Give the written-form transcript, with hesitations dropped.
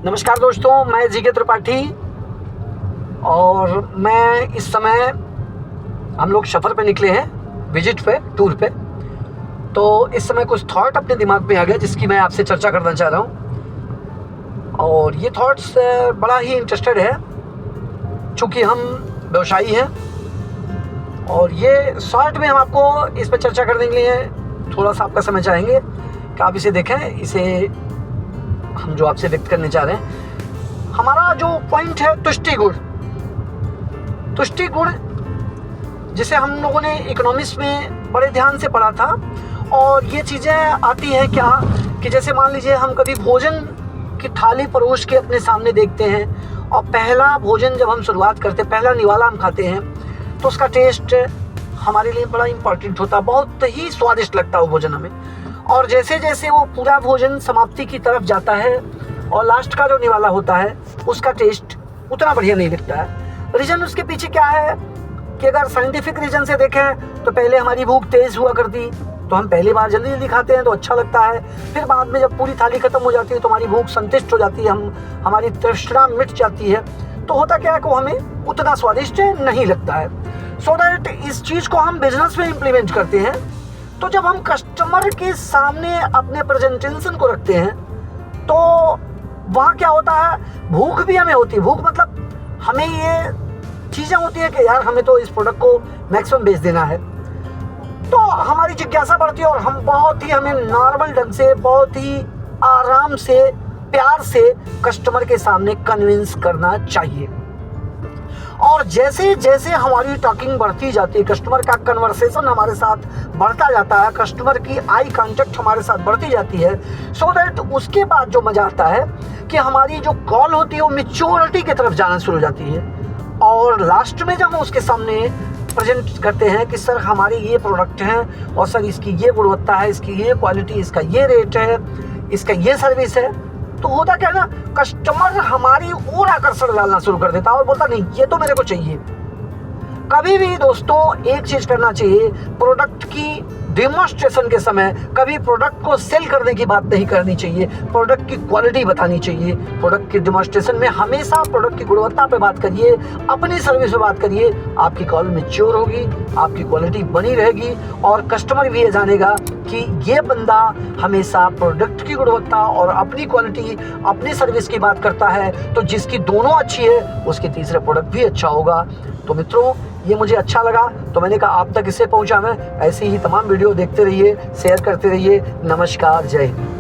नमस्कार दोस्तों, मैं जीके त्रिपाठी और मैं इस समय हम लोग सफ़र पे निकले हैं, विजिट पे, टूर पे। तो इस समय कुछ थॉट अपने दिमाग में आ गया जिसकी मैं आपसे चर्चा करना चाह रहा हूँ। और ये थॉट्स बड़ा ही इंटरेस्टेड है, चूँकि हम व्यवसायी हैं और ये शॉर्ट में हम आपको इस पर चर्चा करने के लिए थोड़ा सा आपका समय चाहेंगे कि आप इसे देखें। इसे हम जो आपसे व्यक्त करने चाह रहे हैं, हमारा जो पॉइंट है तुष्टि गुण, जिसे हम लोगों ने इकोनॉमिक्स में बड़े ध्यान से पढ़ा था। और ये चीज़ें आती हैं क्या कि जैसे मान लीजिए हम कभी भोजन की थाली परोस के अपने सामने देखते हैं और पहला भोजन जब हम शुरुआत करते हैं, पहला निवाला हम खाते हैं, तो उसका टेस्ट हमारे लिए बड़ा इम्पॉर्टेंट होता है, बहुत ही स्वादिष्ट लगता है वो भोजन हमें। और जैसे जैसे वो पूरा भोजन समाप्ति की तरफ जाता है और लास्ट का जो निवाला होता है उसका टेस्ट उतना बढ़िया नहीं लगता है। रीज़न उसके पीछे क्या है कि अगर साइंटिफिक रीज़न से देखें तो पहले हमारी भूख तेज़ हुआ करती, तो हम पहली बार जल्दी जल्दी खाते हैं तो अच्छा लगता है। फिर बाद में जब पूरी थाली खत्म हो जाती है तो हमारी भूख संतुष्ट हो जाती है, हमारी तृष्णा मिट जाती है, तो होता क्या है कि हमें उतना स्वादिष्ट नहीं लगता है। सो दैट इस चीज़ को हम बिजनेस में इम्प्लीमेंट करते हैं। तो जब हम कस्टमर के सामने अपने प्रेजेंटेशन को रखते हैं तो वहाँ क्या होता है, भूख भी हमें होती है। भूख मतलब हमें ये चीज़ें होती है कि यार हमें तो इस प्रोडक्ट को मैक्सिमम बेच देना है, तो हमारी जिज्ञासा बढ़ती है और हम हमें नॉर्मल ढंग से, बहुत ही आराम से, प्यार से कस्टमर के सामने कन्विंस करना चाहिए। और जैसे जैसे हमारी टॉकिंग बढ़ती जाती है, कस्टमर का कन्वर्सेशन हमारे साथ बढ़ता जाता है, कस्टमर की आई कांटेक्ट हमारे साथ बढ़ती जाती है, सो दैट उसके बाद जो मज़ा आता है कि हमारी जो कॉल होती है वो मैच्योरिटी की तरफ जाना शुरू हो जाती है। और लास्ट में जब हम उसके सामने प्रेजेंट करते हैं कि सर हमारे ये प्रोडक्ट हैं और सर इसकी ये गुणवत्ता है, इसकी ये क्वालिटी, इसका ये रेट है, इसका ये सर्विस है, तो होता क्या है ना, कस्टमर हमारी और आकर्षण डालना शुरू कर देता है और बोलता नहीं ये तो मेरे को चाहिए। कभी भी दोस्तों एक चीज़ करना चाहिए, प्रोडक्ट की डेमोन्स्ट्रेशन के समय कभी प्रोडक्ट को सेल करने की बात नहीं करनी चाहिए, प्रोडक्ट की क्वालिटी बतानी चाहिए। प्रोडक्ट की डेमोन्स्ट्रेशन में हमेशा प्रोडक्ट की गुणवत्ता पे बात करिए, अपनी सर्विस पे बात करिए। आपकी कॉल मैच्योर होगी, आपकी क्वालिटी बनी रहेगी और कस्टमर भी ये जानेगा कि ये बंदा हमेशा प्रोडक्ट की गुणवत्ता और अपनी क्वालिटी, अपनी सर्विस की बात करता है, तो जिसकी दोनों अच्छी है उसके तीसरे प्रोडक्ट भी अच्छा होगा। तो मित्रों, ये मुझे अच्छा लगा तो मैंने कहा आप तक इसे पहुंचाना है। ऐसे ही तमाम वीडियो देखते रहिए, शेयर करते रहिए। नमस्कार, जय हिंद।